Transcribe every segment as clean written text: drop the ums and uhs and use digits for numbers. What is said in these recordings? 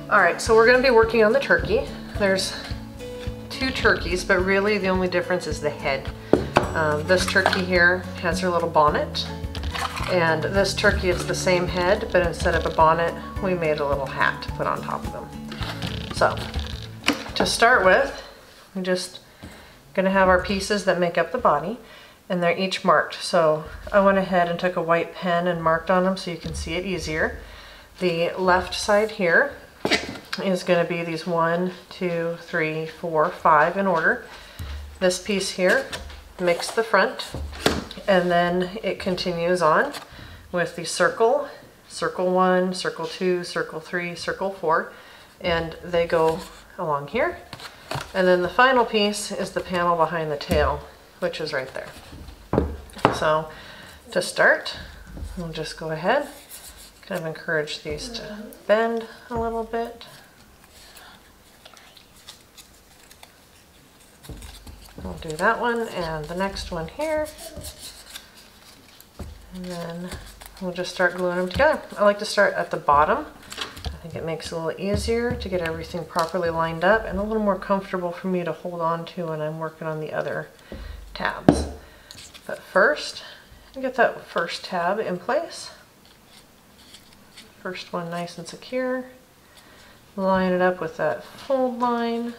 All right, so we're gonna be working on the turkey. There's two turkeys, but really the only difference is the head. This turkey here has her little bonnet, and this turkey is the same head, but instead of a bonnet, we made a little hat to put on top of them. So, to start with, we're just gonna have our pieces that make up the body, and they're each marked. So I went ahead and took a white pen and marked on them so you can see it easier. The left side here is gonna be these 1, 2, 3, 4, 5 in order. This piece here makes the front, and then it continues on with the circle, circle 1, circle 2, circle 3, circle 4, and they go along here. And then the final piece is the panel behind the tail, which is right there. So to start, we'll just go ahead, kind of encourage these to bend a little bit. We'll do that one and the next one here. And then we'll just start gluing them together. I like to start at the bottom. I think it makes it a little easier to get everything properly lined up and a little more comfortable for me to hold on to when I'm working on the other tabs. But first, get that first tab in place. First one nice and secure. Line it up with that fold line.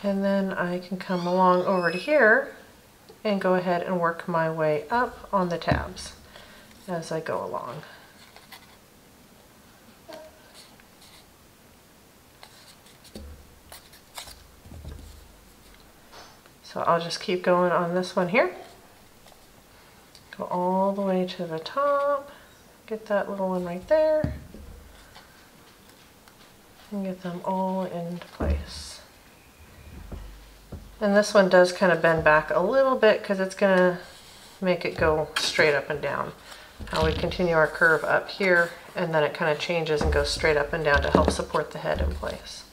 And then I can come along over to here and go ahead and work my way up on the tabs as I go along. So I'll just keep going on this one here. Go all the way to the top, get that little one right there, and get them all into place. And this one does kind of bend back a little bit because it's going to make it go straight up and down. Now we continue our curve up here, and then it kind of changes and goes straight up and down to help support the head in place.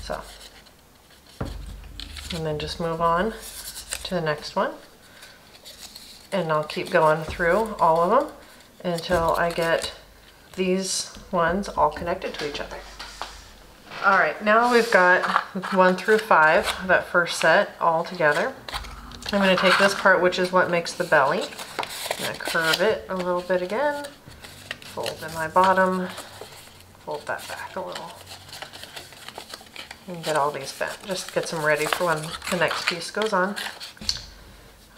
So. And then just move on to the next one. And I'll keep going through all of them until I get these ones all connected to each other. All right, now we've got 1 through 5, that first set all together. I'm going to take this part, which is what makes the belly. I'm going to curve it a little bit again, fold in my bottom, fold that back a little. And get all these bent. Just get them ready for when the next piece goes on.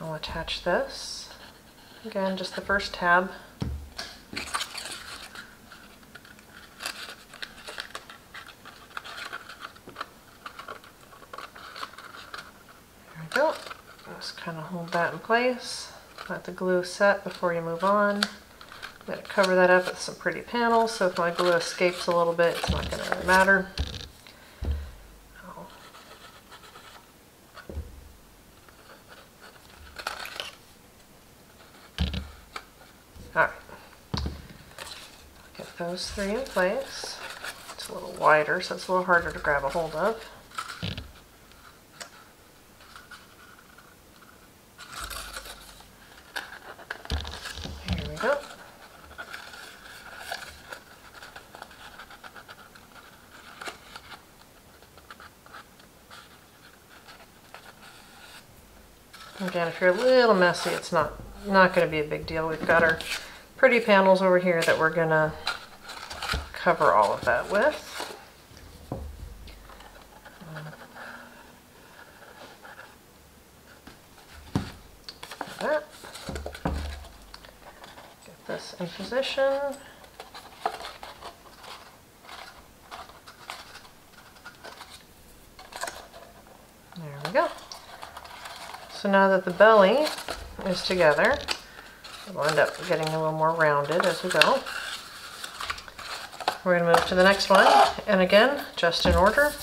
I'll attach this. Again, just the first tab. There we go. Just kind of hold that in place. Let the glue set before you move on. I'm going to cover that up with some pretty panels, so if my glue escapes a little bit, it's not going to really matter. Alright, get those 3 in place. It's a little wider, so it's a little harder to grab a hold of. Here we go. Again, if you're a little messy, it's not going to be a big deal. We've got our pretty panels over here that we're going to cover all of that with. Like that. Get this in position. There we go. So now that the belly is together, we'll end up getting a little more rounded as we go. We're going to move to the next one, and again, just in order,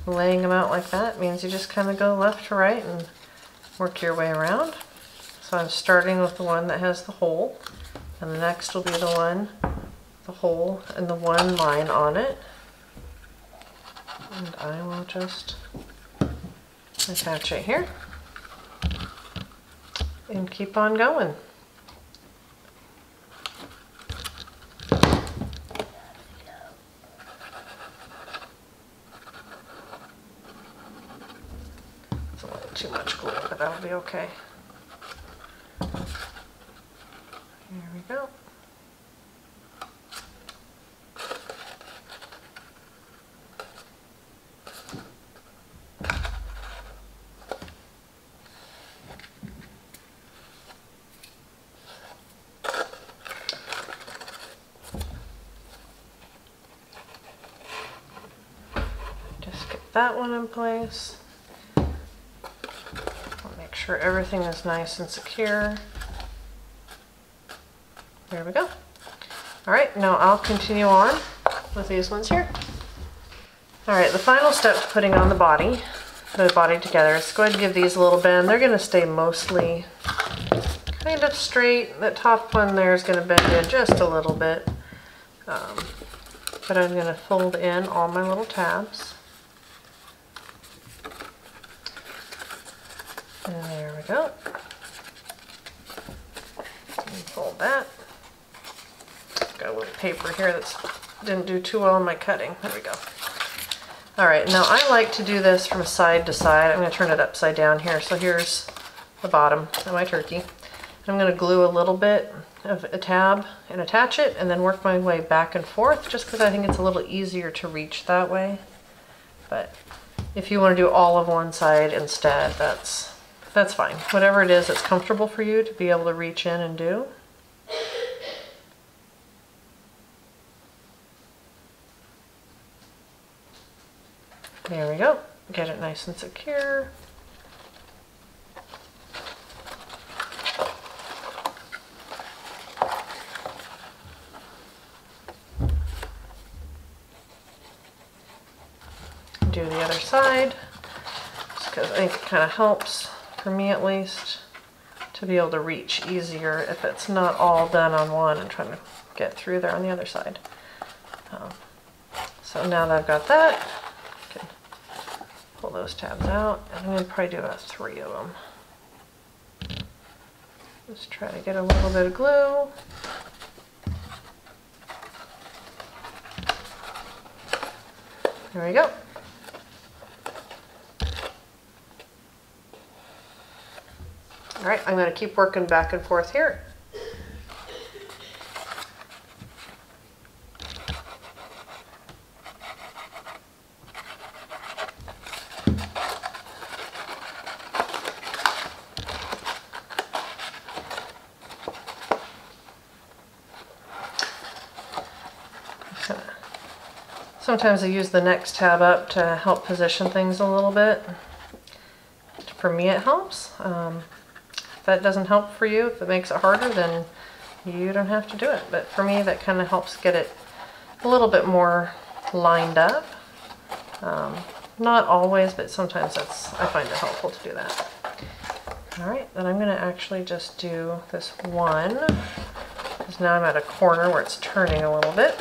laying them out like that means you just kind of go left to right and work your way around. So I'm starting with the one that has the hole, and the next will be the one, the hole, and the one line on it. And I will just attach it here and keep on going. too much glue, but that'll be okay. Here we go. Just get that one in place. I'll make sure everything is nice and secure. There we go. All right, now I'll continue on with these ones here. All right, the final step to putting on the body together is go ahead and give these a little bend. They're gonna stay mostly kind of straight. The top one there is gonna bend in just a little bit. But I'm gonna fold in all my little tabs. And there we go. And fold that. Got a little paper here that didn't do too well in my cutting. There we go. All right, now I like to do this from side to side. I'm going to turn it upside down here. So here's the bottom of my turkey. I'm going to glue a little bit of a tab and attach it, and then work my way back and forth, just because I think it's a little easier to reach that way. But if you want to do all of one side instead, that's fine. Whatever it is that's comfortable for you to be able to reach in and do. There we go. Get it nice and secure. Do the other side, just because I think it kind of helps, for me at least, to be able to reach easier if it's not all done on one and trying to get through there on the other side. So now that I've got that, I can pull those tabs out, and I'm going to probably do about 3 of them. Just try to get a little bit of glue. There we go. All right, I'm going to keep working back and forth here. Sometimes I use the next tab up to help position things a little bit. For me, it helps. If that doesn't help for you, if it makes it harder, then you don't have to do it. But for me, that kind of helps get it a little bit more lined up. Not always, but sometimes I find it helpful to do that. All right, then I'm going to actually just do this one, because now I'm at a corner where it's turning a little bit.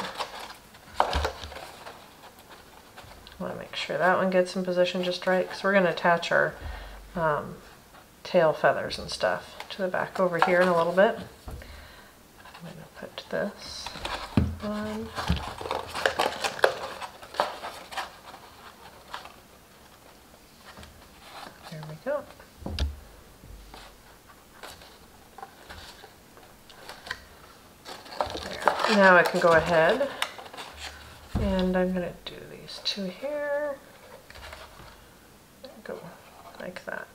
I want to make sure that one gets in position just right, because we're going to attach our tail feathers and stuff to the back over here in a little bit. I'm going to put this on. There we go. There. Now I can go ahead and I'm going to do these two here. Go like that.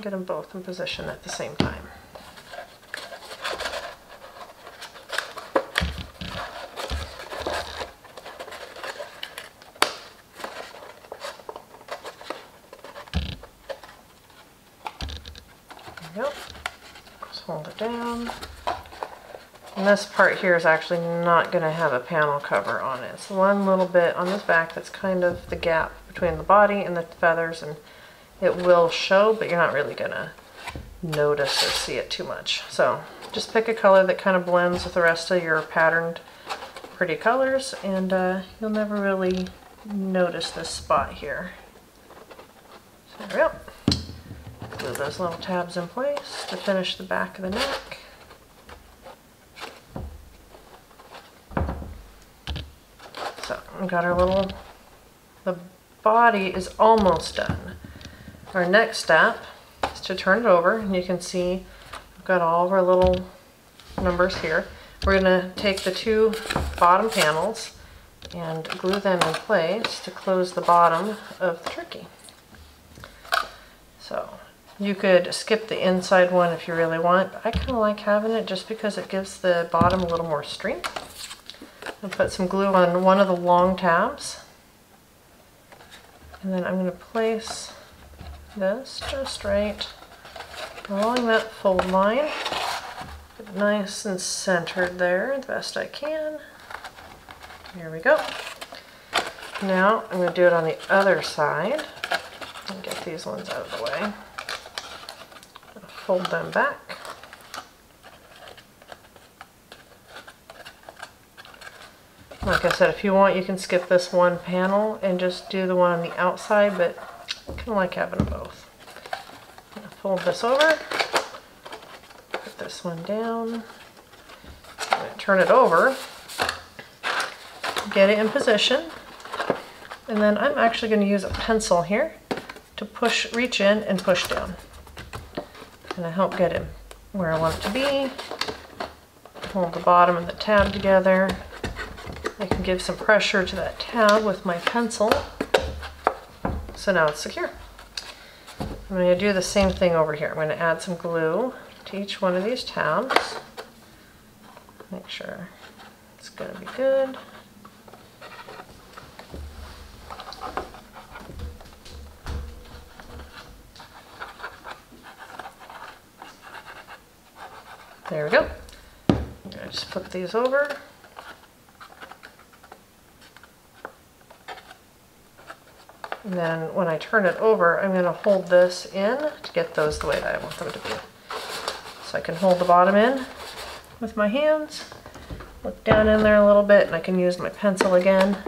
Get them both in position at the same time. There we go. Just hold it down. And this part here is actually not going to have a panel cover on it. It's one little bit on this back that's kind of the gap between the body and the feathers, and it will show, but you're not really going to notice or see it too much. So just pick a color that kind of blends with the rest of your patterned pretty colors, and you'll never really notice this spot here. So there we go. Glue those little tabs in place to finish the back of the neck. So we got our the body is almost done. Our next step to turn it over, and you can see we've got all of our little numbers here. We're going to take the two bottom panels and glue them in place to close the bottom of the turkey. So you could skip the inside one if you really want. I kind of like having it just because it gives the bottom a little more strength. I'll put some glue on one of the long tabs. And then I'm going to place this just right along that fold line. Get it nice and centered there the best I can. Here we go. Now I'm going to do it on the other side. And get these ones out of the way. Fold them back. Like I said, if you want, you can skip this one panel and just do the one on the outside, but I kind of like having them both. I'm gonna fold this over, put this one down, I'm gonna turn it over, get it in position, and then I'm actually going to use a pencil here to reach in and push down. Gonna help get it where I want it to be. Hold the bottom and the tab together. I can give some pressure to that tab with my pencil. So now it's secure. I'm going to do the same thing over here. I'm going to add some glue to each one of these tabs. Make sure it's going to be good. There we go. I'm going to just flip these over. And then when I turn it over, I'm going to hold this in to get those the way that I want them to be. So I can hold the bottom in with my hands, look down in there a little bit, and I can use my pencil again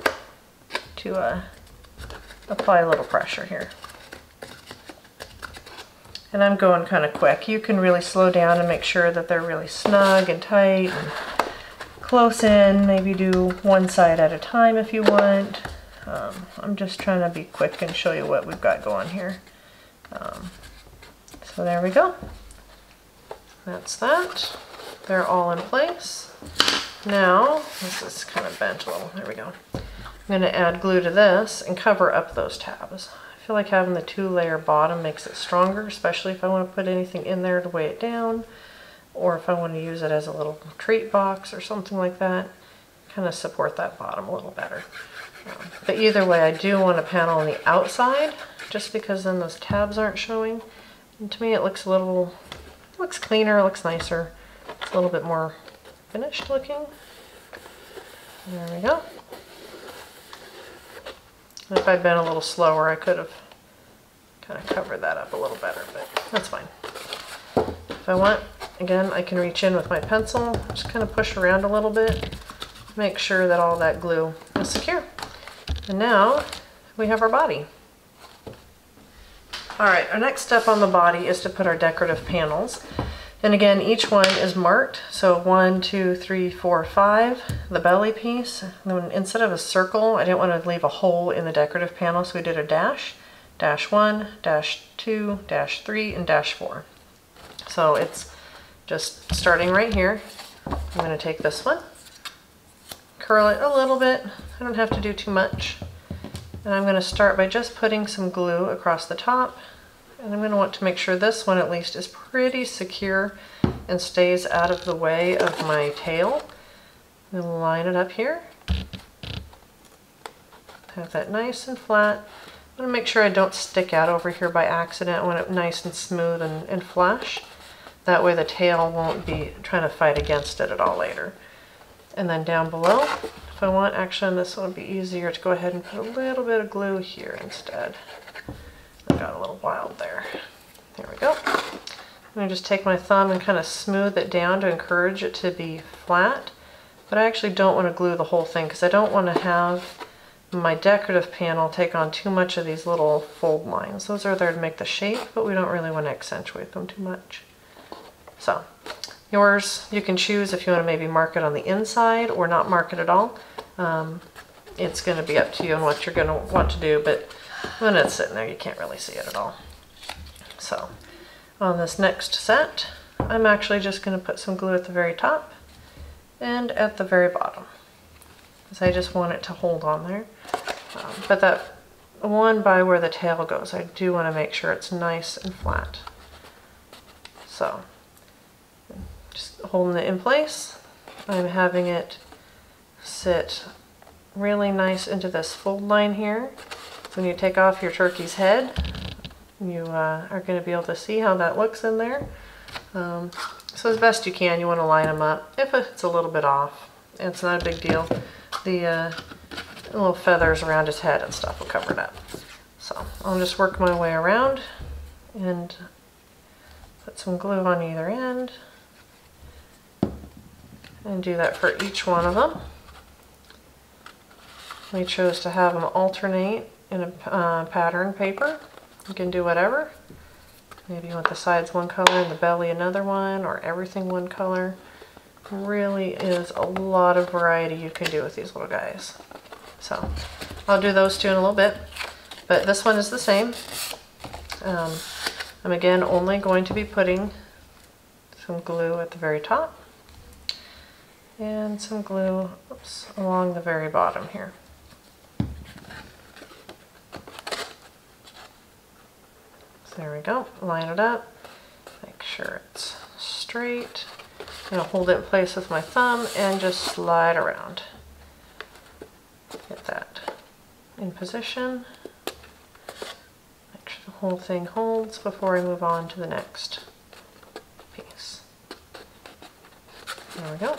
to apply a little pressure here. And I'm going kind of quick. You can really slow down and make sure that they're really snug and tight and close in. Maybe do one side at a time if you want. I'm just trying to be quick and show you what we've got going here. So there we go. That's that. They're all in place. Now, this is kind of bent a little. There we go. I'm going to add glue to this and cover up those tabs. I feel like having the 2-layer bottom makes it stronger, especially if I want to put anything in there to weigh it down, or if I want to use it as a little treat box or something like that. Kind of support that bottom a little better. But either way, I do want a panel on the outside, just because then those tabs aren't showing. And to me, it looks looks cleaner, looks nicer. It's a little bit more finished looking. There we go. If I'd been a little slower, I could have kind of covered that up a little better, but that's fine. If I want, again, I can reach in with my pencil, just kind of push around a little bit, make sure that all that glue is secure. And now we have our body. All right, our next step on the body is to put our decorative panels. And again, each one is marked. So 1, 2, 3, 4, 5, the belly piece. And then instead of a circle, I didn't want to leave a hole in the decorative panel, so we did a dash, dash 1, dash 2, dash 3, and dash 4. So it's just starting right here. I'm going to take this one, curl it a little bit. I don't have to do too much. And I'm going to start by just putting some glue across the top. And I'm going to want to make sure this one at least is pretty secure and stays out of the way of my tail. I'm going to line it up here. Have that nice and flat. I'm going to make sure I don't stick out over here by accident. I want it nice and smooth and flush. That way the tail won't be trying to fight against it at all later. And then down below, if I want, actually on this one would be easier to go ahead and put a little bit of glue here instead. I got a little wild there. There we go. I'm going to just take my thumb and kind of smooth it down to encourage it to be flat. But I actually don't want to glue the whole thing because I don't want to have my decorative panel take on too much of these little fold lines. Those are there to make the shape, but we don't really want to accentuate them too much. So yours, you can choose if you want to maybe mark it on the inside or not mark it at all. It's going to be up to you on what you're going to want to do, but when it's sitting there, you can't really see it at all. So On this next set, I'm actually just going to put some glue at the very top and at the very bottom, because I just want it to hold on there. But that one by where the tail goes, I do want to make sure it's nice and flat. So, just holding it in place, I'm having it sit really nice into this fold line here. So when you take off your turkey's head, you are going to be able to see how that looks in there. So as best you can, you want to line them up. If it's a little bit off, it's not a big deal. The little feathers around his head and stuff will cover it up. So I'll just work my way around and put some glue on either end and do that for each one of them. We chose to have them alternate in a pattern paper. You can do whatever. Maybe you want the sides one color and the belly another one, or everything one color. Really is a lot of variety you can do with these little guys. So I'll do those two in a little bit, but this one is the same. I'm again only going to be putting some glue at the very top and some glue along the very bottom here. There we go, line it up, make sure it's straight. I'm going to hold it in place with my thumb and just slide around. Get that in position. Make sure the whole thing holds before I move on to the next piece. There we go.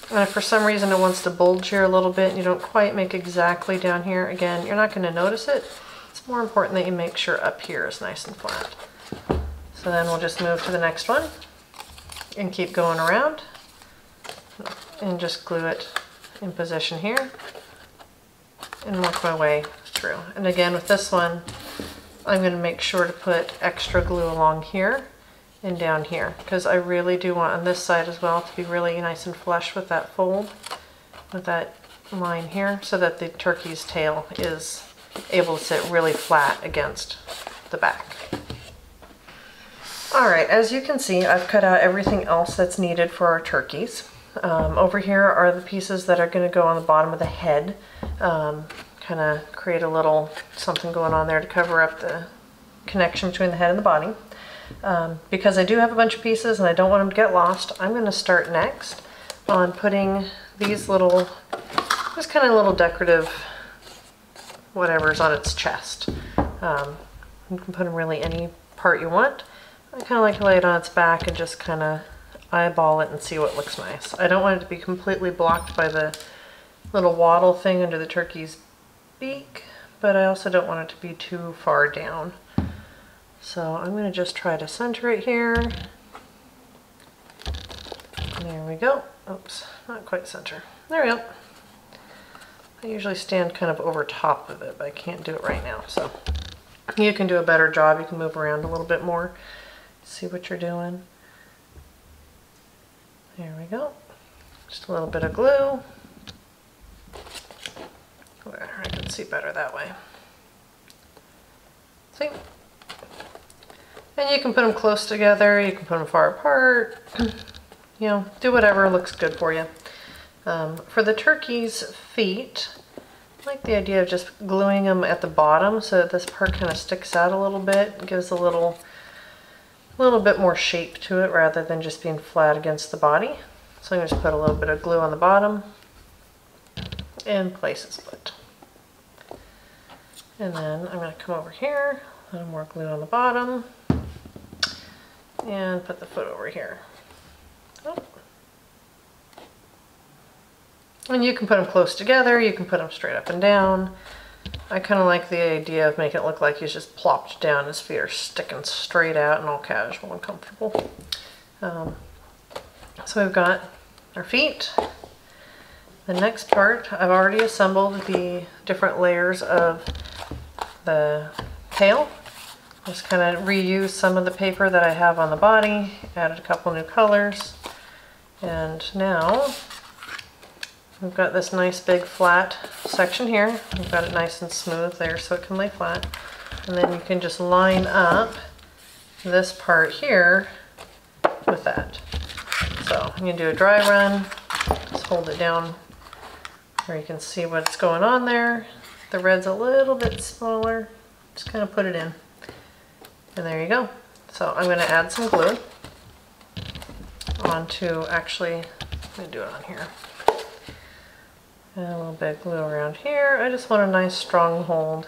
And if for some reason it wants to bulge here a little bit and you don't quite make exactly down here, again, you're not going to notice it. It's more important that you make sure up here is nice and flat. So then we'll just move to the next one and keep going around and just glue it in position here and work my way through. And again with this one, I'm going to make sure to put extra glue along here and down here, because I really do want on this side as well to be really nice and flush with that fold, with that line here, so that the turkey's tail is able to sit really flat against the back. Alright, as you can see, I've cut out everything else that's needed for our turkeys. Over here are the pieces that are going to go on the bottom of the head. Kind of create a little something going on there to cover up the connection between the head and the body. Because I do have a bunch of pieces and I don't want them to get lost, I'm going to start next on putting these little, just kind of little decorative whatever's on its chest. You can put them really any part you want. I kind of like to lay it on its back and just kind of eyeball it and see what looks nice. I don't want it to be completely blocked by the little wattle thing under the turkey's beak, but I also don't want it to be too far down. So I'm going to just try to center it here. There we go. Oops, not quite center. There we go. I usually stand kind of over top of it, but I can't do it right now. So you can do a better job. You can move around a little bit more. See what you're doing. There we go. Just a little bit of glue. There, I can see better that way. See? And you can put them close together. You can put them far apart. You know, do whatever looks good for you. For the turkey's feet, I like the idea of just gluing them at the bottom so that this part kind of sticks out a little bit. It gives a little bit more shape to it rather than just being flat against the body. So I'm going to just put a little bit of glue on the bottom and place it split. And then I'm going to come over here, a little more glue on the bottom, and put the foot over here. Oh. And you can put them close together, you can put them straight up and down. I kind of like the idea of making it look like he's just plopped down, his feet are sticking straight out and all casual and comfortable. So we've got our feet. The next part, I've already assembled the different layers of the tail. Just kind of reused some of the paper that I have on the body, added a couple new colors, and now we've got this nice big flat section here. We've got it nice and smooth there so it can lay flat. And then you can just line up this part here with that. So I'm gonna do a dry run, just hold it down where you can see what's going on there. The red's a little bit smaller, just kind of put it in. And there you go. So I'm gonna add some glue onto, actually, I'm gonna do it on here. And a little bit of glue around here. I just want a nice strong hold.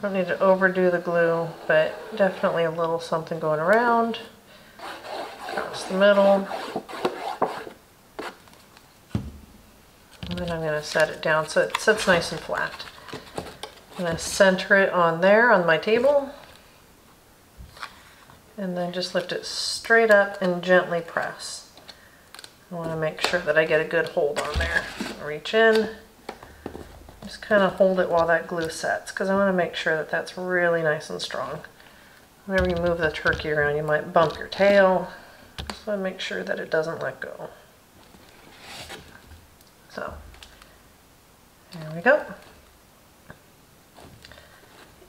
Don't need to overdo the glue, but definitely a little something going around. Across the middle. And then I'm going to set it down so it sits nice and flat. I'm going to center it on there on my table. And then just lift it straight up and gently press. I want to make sure that I get a good hold on there. Reach in. Just kind of hold it while that glue sets, because I want to make sure that that's really nice and strong. Whenever you move the turkey around, you might bump your tail. Just want to make sure that it doesn't let go. So, there we go.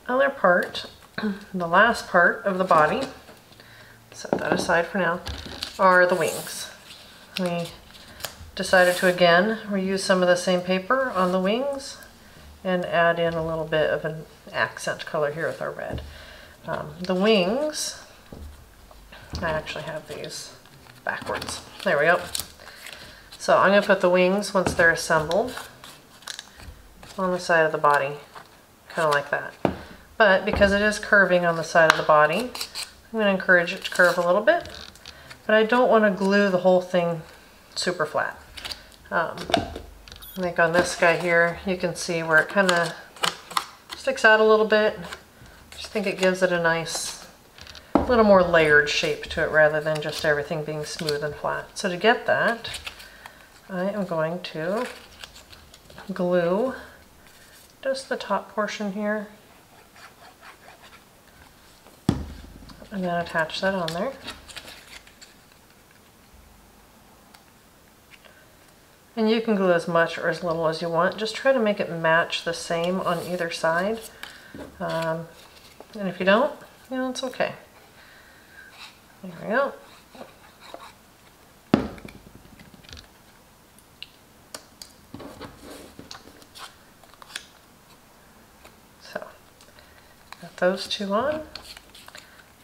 Other part, the last part of the body, set that aside for now, are the wings. We decided to again reuse some of the same paper on the wings and add in a little bit of an accent color here with our red. The wings, I actually have these backwards. There we go. So I'm going to put the wings, once they're assembled, on the side of the body, kind of like that. But because it is curving on the side of the body, I'm going to encourage it to curve a little bit. But I don't want to glue the whole thing super flat. Like on this guy here, you can see where it kind of sticks out a little bit. Just think it gives it a nice, little more layered shape to it rather than just everything being smooth and flat. So to get that, I am going to glue just the top portion here and then attach that on there. And you can glue as much or as little as you want. Just try to make it match the same on either side. And if you don't, you know, it's okay. There we go. So, got those two on. I'm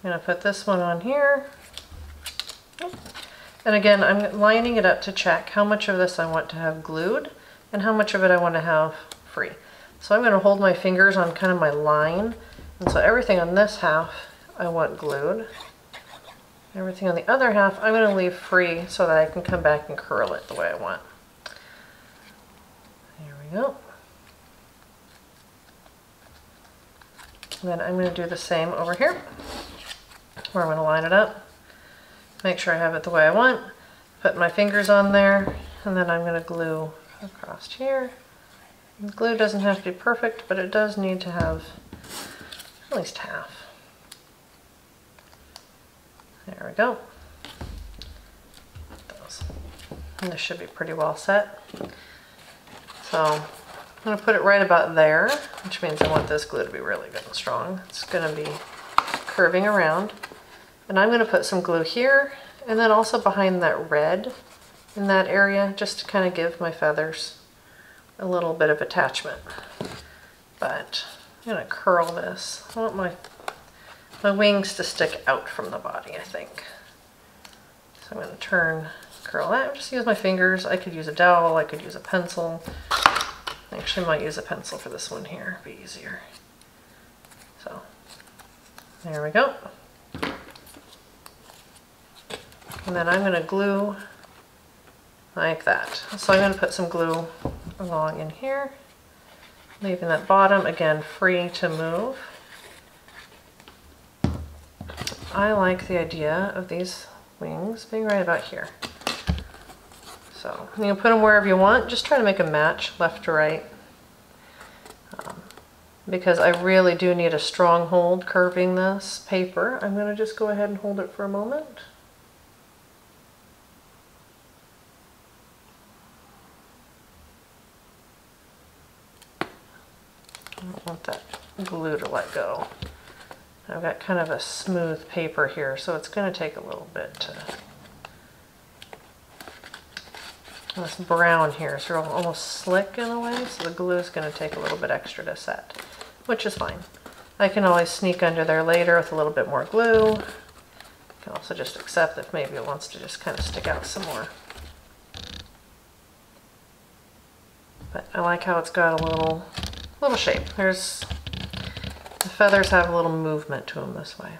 going to put this one on here. And again, I'm lining it up to check how much of this I want to have glued and how much of it I want to have free. So I'm going to hold my fingers on kind of my line. And so everything on this half I want glued. Everything on the other half I'm going to leave free so that I can come back and curl it the way I want. There we go. And then I'm going to do the same over here, where I'm going to line it up. Make sure I have it the way I want, put my fingers on there, and then I'm going to glue across here. And glue doesn't have to be perfect, but it does need to have at least half. There we go. And this should be pretty well set. So I'm going to put it right about there, which means I want this glue to be really good and strong. It's going to be curving around. And I'm going to put some glue here and then also behind that red in that area, just to kind of give my feathers a little bit of attachment. But I'm going to curl this. I want my wings to stick out from the body, I think. So I'm going to curl that. Just use my fingers. I could use a dowel, I could use a pencil. Actually, I might use a pencil for this one here, it'd be easier. So, there we go. And then I'm going to glue like that. So I'm going to put some glue along in here, leaving that bottom, again, free to move. I like the idea of these wings being right about here. So you can put them wherever you want. Just try to make a match left to right. Because I really do need a strong hold curving this paper, I'm going to just go ahead and hold it for a moment. I don't want that glue to let go. I've got kind of a smooth paper here, so it's going to take a little bit to... This brown here is almost slick in a way, so the glue is going to take a little bit extra to set, which is fine. I can always sneak under there later with a little bit more glue. I can also just accept if maybe it wants to just kind of stick out some more. But I like how it's got a little shape. The feathers have a little movement to them this way.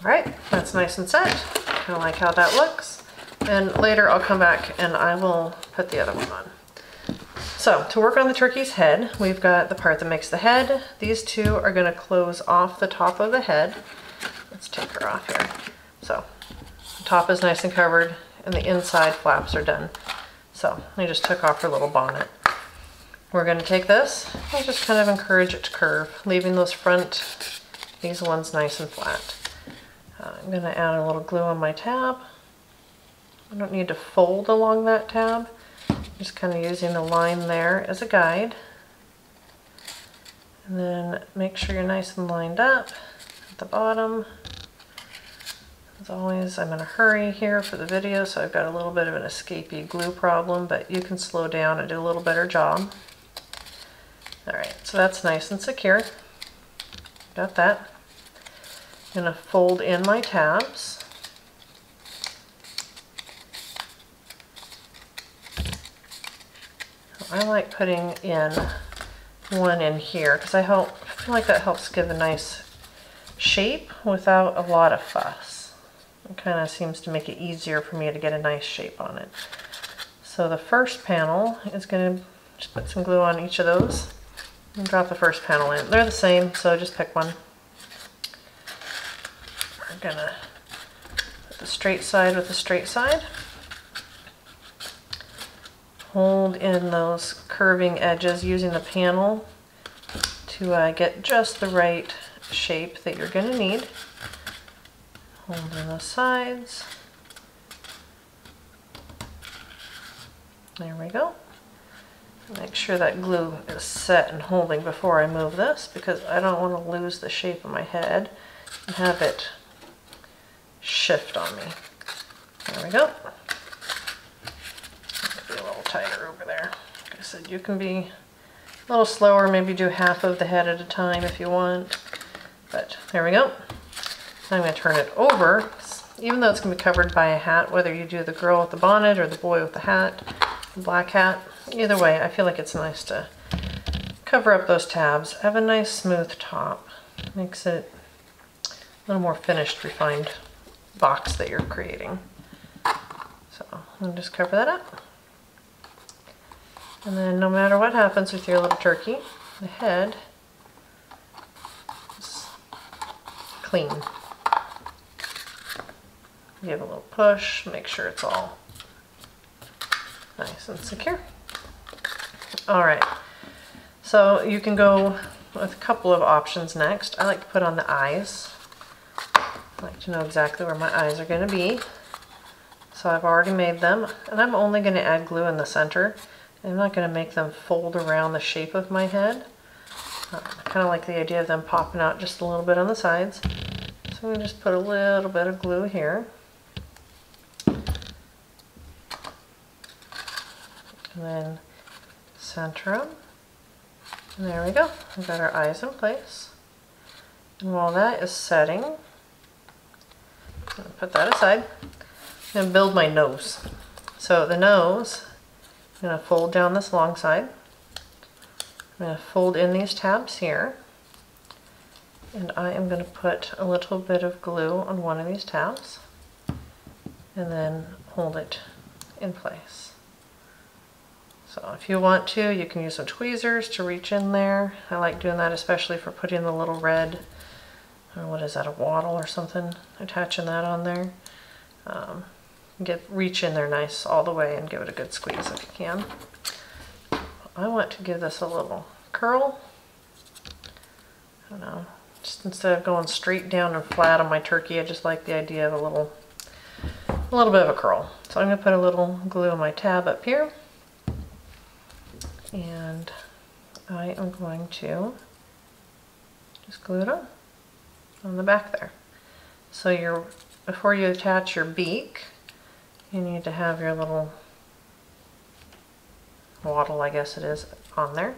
Alright, that's nice and set. Kind of like how that looks. And later I'll come back and I will put the other one on. So to work on the turkey's head, we've got the part that makes the head. These two are going to close off the top of the head. Let's take her off here. So the top is nice and covered and the inside flaps are done. So I just took off her little bonnet. We're going to take this and just kind of encourage it to curve, leaving these ones nice and flat. I'm going to add a little glue on my tab. I don't need to fold along that tab. Just kind of using the line there as a guide. And then make sure you're nice and lined up at the bottom. As always, I'm in a hurry here for the video, so I've got a little bit of an escapee glue problem, but you can slow down and do a little better job. Alright, so that's nice and secure. Got that. I'm going to fold in my tabs. I like putting in one in here because I feel like that helps give a nice shape without a lot of fuss. It kind of seems to make it easier for me to get a nice shape on it. So the first panel is going to just put some glue on each of those and drop the first panel in. They're the same, so just pick one. We're going to put the straight side with the straight side. Hold in those curving edges using the panel to get just the right shape that you're going to need. Hold in the sides. There we go. Make sure that glue is set and holding before I move this because I don't want to lose the shape of my head and have it shift on me. There we go. Be a little tighter over there. Like I said, you can be a little slower, maybe do half of the head at a time if you want. But there we go. I'm going to turn it over, even though it's going to be covered by a hat, whether you do the girl with the bonnet or the boy with the hat, the black hat. Either way, I feel like it's nice to cover up those tabs. Have a nice smooth top. Makes it a little more finished, refined box that you're creating. So I'll just cover that up. And then no matter what happens with your little turkey, the head is clean. Give a little push, make sure it's all nice and secure. Alright, so you can go with a couple of options next. I like to put on the eyes. I like to know exactly where my eyes are going to be. So I've already made them, and I'm only going to add glue in the center. I'm not going to make them fold around the shape of my head. I kind of like the idea of them popping out just a little bit on the sides. So I'm going to just put a little bit of glue here. And then center them. And there we go. We've got our eyes in place. And while that is setting, I'm going to put that aside. I'm going to build my nose. So the nose, I'm going to fold down this long side. I'm going to fold in these tabs here. And I am going to put a little bit of glue on one of these tabs. And then hold it in place. So if you want to, you can use some tweezers to reach in there. I like doing that especially for putting the little red, what is that, a wattle or something, attaching that on there. Reach in there nice all the way and give it a good squeeze if you can. I want to give this a little curl. I don't know, just instead of going straight down and flat on my turkey, I just like the idea of a little a little bit of a curl. So I'm going to put a little glue on my tab up here. And I am going to just glue it on the back there. So before you attach your beak, you need to have your little wattle, I guess it is, on there.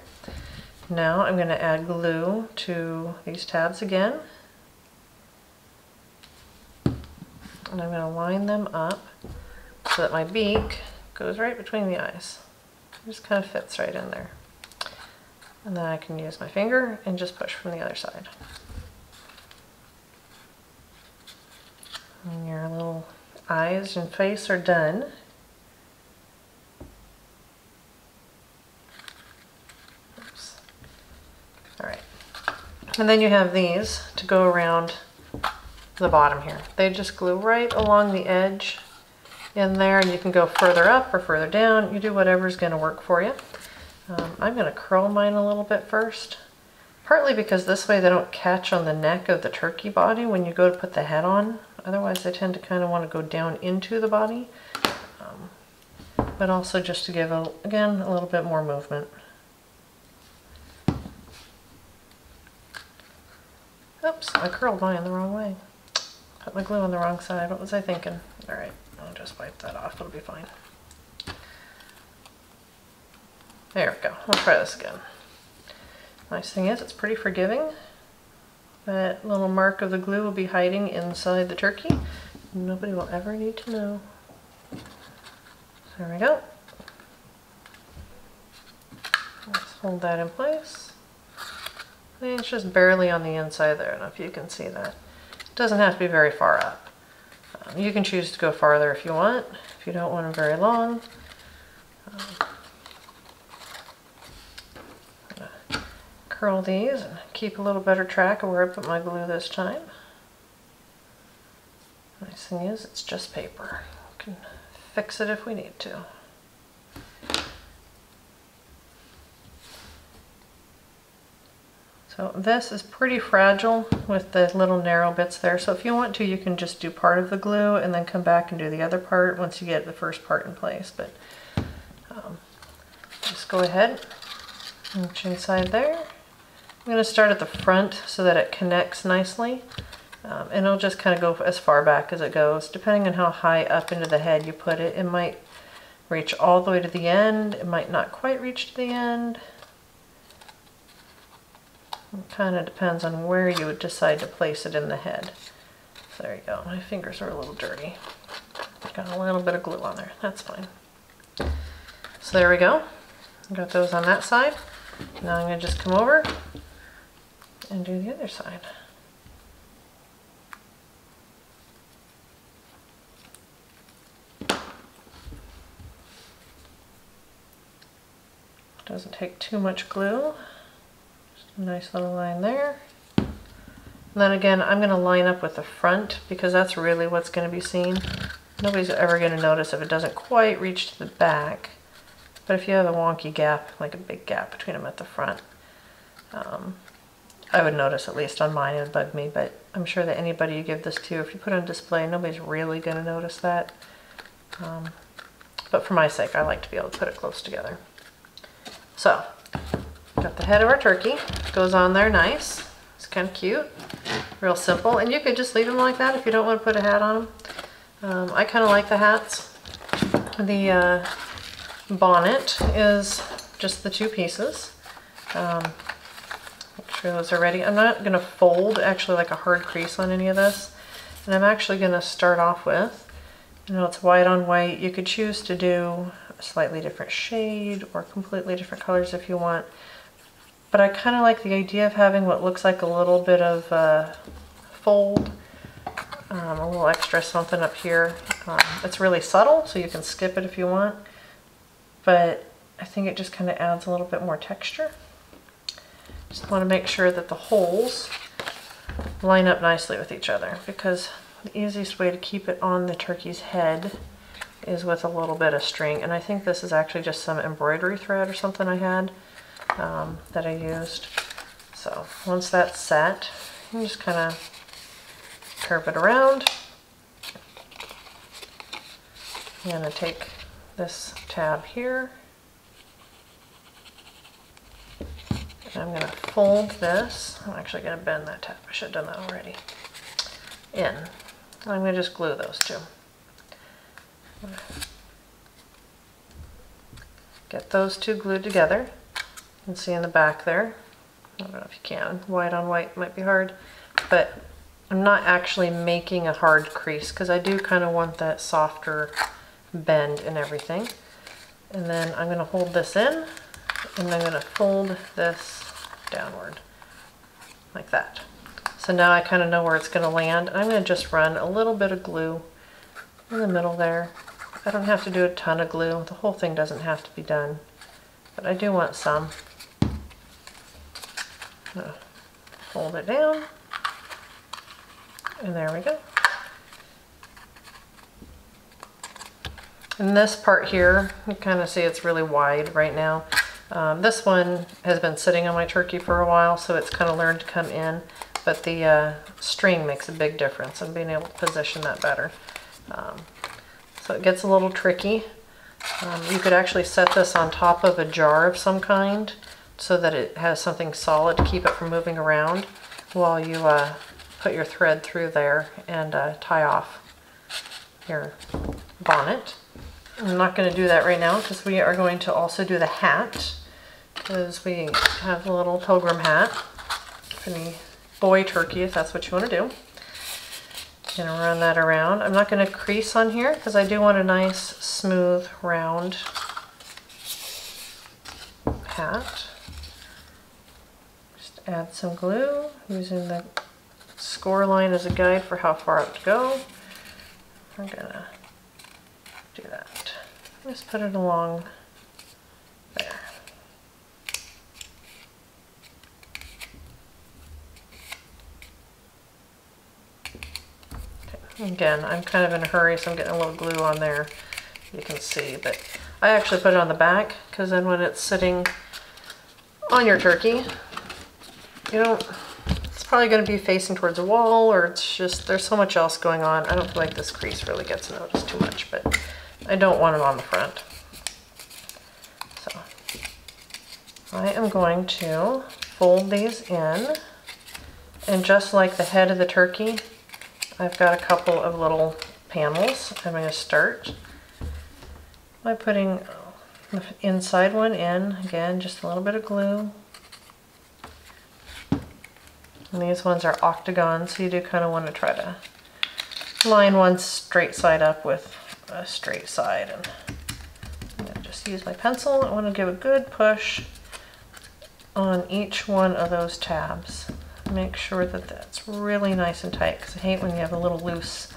Now I'm going to add glue to these tabs again. And I'm going to line them up so that my beak goes right between the eyes. It just kind of fits right in there. And then I can use my finger and just push from the other side. And your little eyes and face are done. Oops. All right. And then you have these to go around the bottom here. They just glue right along the edge in there, and you can go further up or further down. You do whatever's going to work for you. I'm going to curl mine a little bit first, partly because this way they don't catch on the neck of the turkey body when you go to put the head on. Otherwise they tend to kind of want to go down into the body, but also just to give, again, a little bit more movement. Oops, I curled mine the wrong way. Put my glue on the wrong side. What was I thinking? All right, I'll just wipe that off. It'll be fine. There we go. We'll try this again. Nice thing is, it's pretty forgiving. That little mark of the glue will be hiding inside the turkey. Nobody will ever need to know. There we go. Let's hold that in place. And it's just barely on the inside there. I don't know if you can see that. It doesn't have to be very far up. You can choose to go farther if you want, if you don't want them very long. Curl these and keep a little better track of where I put my glue this time. Nice thing is, it's just paper. We can fix it if we need to. So this is pretty fragile with the little narrow bits there. So if you want to, you can just do part of the glue and then come back and do the other part once you get the first part in place. But just go ahead and reach inside there. I'm going to start at the front so that it connects nicely, and it'll just kind of go as far back as it goes. Depending on how high up into the head you put it, it might reach all the way to the end, it might not quite reach to the end. It kind of depends on where you would decide to place it in the head. So there you go, my fingers are a little dirty. Got a little bit of glue on there, that's fine. So there we go, got those on that side. Now I'm going to just come over and do the other side. Doesn't take too much glue. Just a nice little line there. And then again, I'm going to line up with the front because that's really what's going to be seen. Nobody's ever going to notice if it doesn't quite reach to the back. But if you have a wonky gap, like a big gap between them at the front, I would notice, at least on mine. It would bug me, but I'm sure that anybody you give this to, if you put on display, nobody's really going to notice that. But for my sake, I like to be able to put it close together. So, got the head of our turkey. Goes on there nice. It's kind of cute. Real simple. And you could just leave them like that if you don't want to put a hat on them. I kind of like the hats. The bonnet is just the two pieces. Make sure those are ready. I'm not going to fold actually like a hard crease on any of this. And I'm actually going to start off with, it's white on white. You could choose to do a slightly different shade or completely different colors if you want. But I kind of like the idea of having what looks like a little bit of fold, a little extra something up here. It's really subtle, so you can skip it if you want. But I think it just kind of adds a little bit more texture. Just want to make sure that the holes line up nicely with each other, because the easiest way to keep it on the turkey's head is with a little bit of string. And I think this is actually just some embroidery thread or something I had that I used. So once that's set, you just kind of curve it around. I'm going to take this tab here, and I'm going to fold this. I'm actually going to bend that tab. I should have done that already. In. I'm going to just glue those two. Get those two glued together. You can see in the back there. I don't know if you can. White on white might be hard, but I'm not actually making a hard crease because I do kind of want that softer bend and everything. And then I'm going to hold this in, and I'm going to fold this downward like that. So now I kind of know where it's going to land. I'm going to just run a little bit of glue in the middle there. I don't have to do a ton of glue. The whole thing doesn't have to be done, but I do want some. Fold it down, and there we go. And this part here, you kind of see it's really wide right now. This one has been sitting on my turkey for a while, so it's kind of learned to come in, but the string makes a big difference in being able to position that better. So it gets a little tricky. You could actually set this on top of a jar of some kind so that it has something solid to keep it from moving around while you put your thread through there and tie off your bonnet. I'm not going to do that right now because we are going to also do the hat, because we have the little pilgrim hat for the boy turkey, if that's what you want to do. I'm going to run that around. I'm not going to crease on here because I do want a nice smooth round hat. Just add some glue using the score line as a guide for how far up to go. I'm going to do that. Just put it along there. Okay. Again, I'm kind of in a hurry, so I'm getting a little glue on there. You can see, but I actually put it on the back because then when it's sitting on your turkey, it's probably going to be facing towards a wall, or it's just, there's so much else going on. I don't feel like this crease really gets noticed too much, but I don't want it on the front. So I am going to fold these in, and just like the head of the turkey, I've got a couple of little panels. I'm going to start by putting the inside one in. Again, just a little bit of glue. And these ones are octagons, so you do kind of want to try to line one straight side up with a straight side. And I'm going to just use my pencil. I want to give a good push on each one of those tabs. Make sure that that's really nice and tight, because I hate when you have a little loose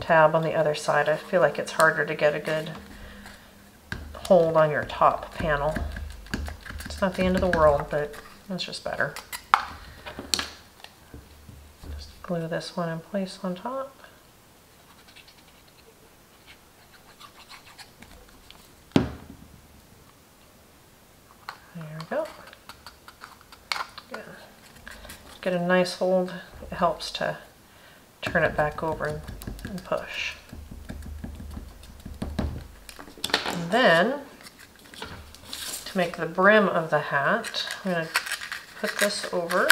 tab on the other side. I feel like it's harder to get a good hold on your top panel. It's not the end of the world, but it's just better. Just glue this one in place on top. There we go. Good. Get a nice hold. It helps to turn it back over and push. And then, to make the brim of the hat, I'm going to put this over.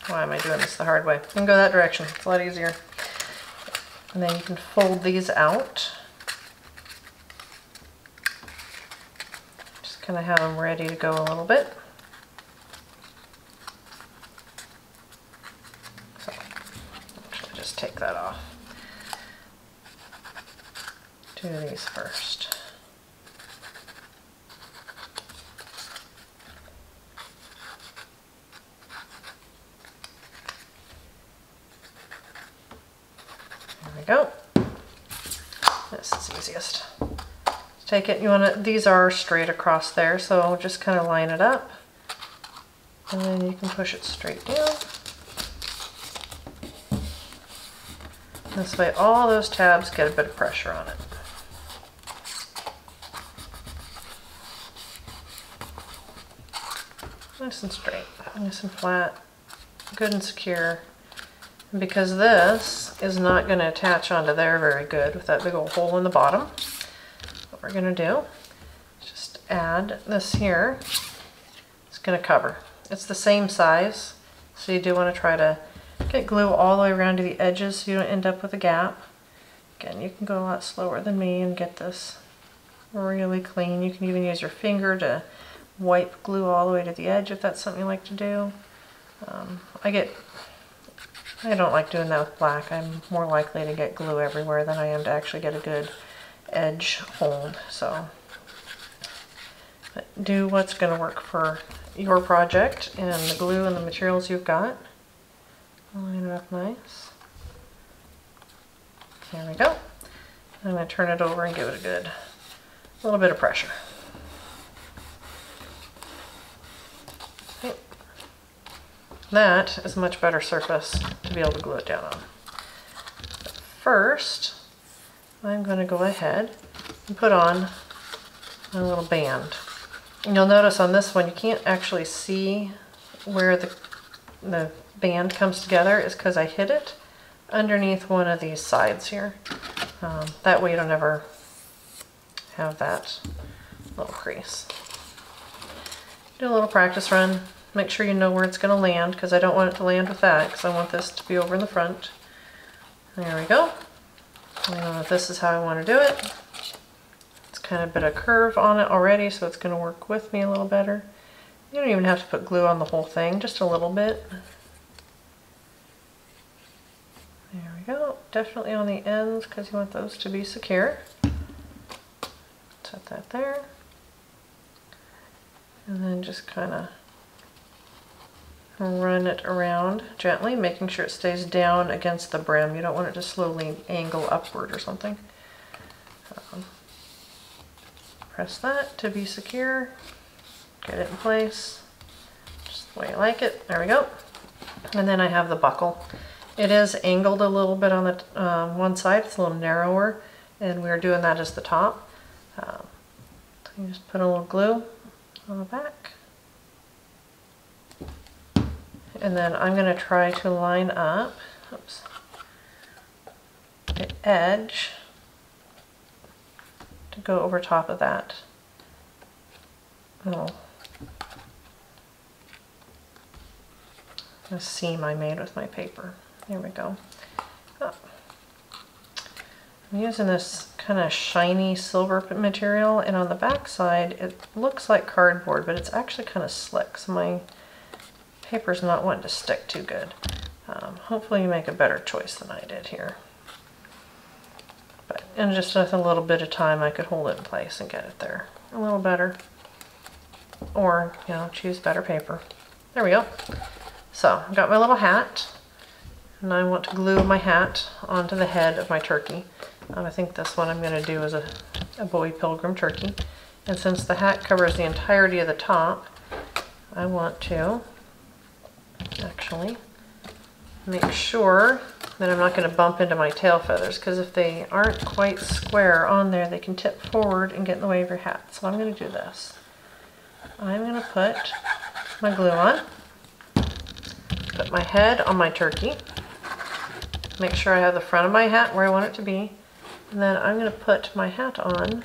Why am I doing this the hard way? You can go that direction. It's a lot easier. And then you can fold these out. Just kind of have them ready to go a little bit. So, actually just take that off. Do these first. There we go. This is easiest. Take it, you want to, these are straight across there, so just kind of line it up, and then you can push it straight down. This way all those tabs get a bit of pressure on it. Nice and straight, nice and flat, good and secure. Because this is not going to attach onto there very good with that big old hole in the bottom, what we're going to do is just add this here. It's going to cover. It's the same size, so you do want to try to get glue all the way around to the edges so you don't end up with a gap. Again, you can go a lot slower than me and get this really clean. You can even use your finger to wipe glue all the way to the edge if that's something you like to do. I don't like doing that with black. I'm more likely to get glue everywhere than I am to actually get a good edge hold. So do what's going to work for your project and the glue and the materials you've got. Line it up nice. There we go. I'm going to turn it over and give it a little bit of pressure. Okay. That is a much better surface to be able to glue it down on. But first, I'm going to go ahead and put on a little band. And you'll notice on this one you can't actually see where the band comes together is because I hid it underneath one of these sides here. That way you don't ever have that little crease. Do a little practice run. Make sure you know where it's going to land because I don't want it to land with that because I want this to be over in the front. There we go. This is how I want to do it. It's kind of a bit of curve on it already, so it's going to work with me a little better. You don't even have to put glue on the whole thing, just a little bit. There we go. Definitely on the ends because you want those to be secure. Set that there. And then just kind of run it around gently, making sure it stays down against the brim. You don't want it to slowly angle upward or something. Press that to be secure. Get it in place, just the way you like it. There we go. And then I have the buckle. It is angled a little bit on the one side. It's a little narrower, and we're doing that as the top. So you just put a little glue on the back. And then I'm going to try to line up the edge to go over top of that little seam I made with my paper. There we go. Oh. I'm using this kind of shiny silver material, and on the back side it looks like cardboard, but it's actually kind of slick, so my paper's not wanting to stick too good. Hopefully you make a better choice than I did here. But in just with a little bit of time I could hold it in place and get it there a little better. Or, you know, choose better paper. There we go. So, I've got my little hat, and I want to glue my hat onto the head of my turkey. I think this one I'm going to do is a Bowie Pilgrim turkey. And since the hat covers the entirety of the top, I want to actually make sure that I'm not going to bump into my tail feathers, because if they aren't quite square on there, they can tip forward and get in the way of your hat. So I'm going to do this. I'm going to put my glue on, put my head on my turkey, make sure I have the front of my hat where I want it to be, and then I'm going to put my hat on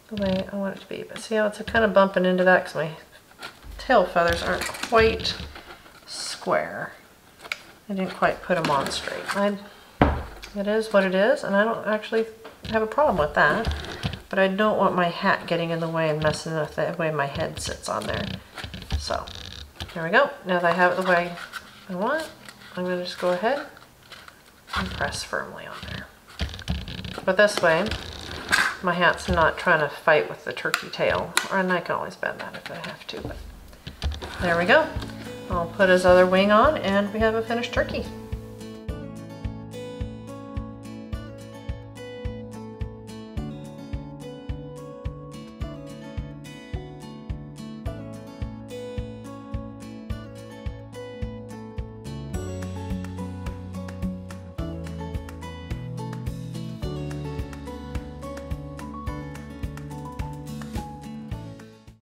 the way I want it to be. But see how it's kind of bumping into that because my tail feathers aren't quite square. I didn't quite put them on straight. It is what it is, and I don't actually have a problem with that, but I don't want my hat getting in the way and messing with the way my head sits on there. So, there we go. Now that I have it the way I want, I'm going to just go ahead and press firmly on there. But this way, my hat's not trying to fight with the turkey tail, and I can always bend that if I have to, but there we go. I'll put his other wing on and we have a finished turkey.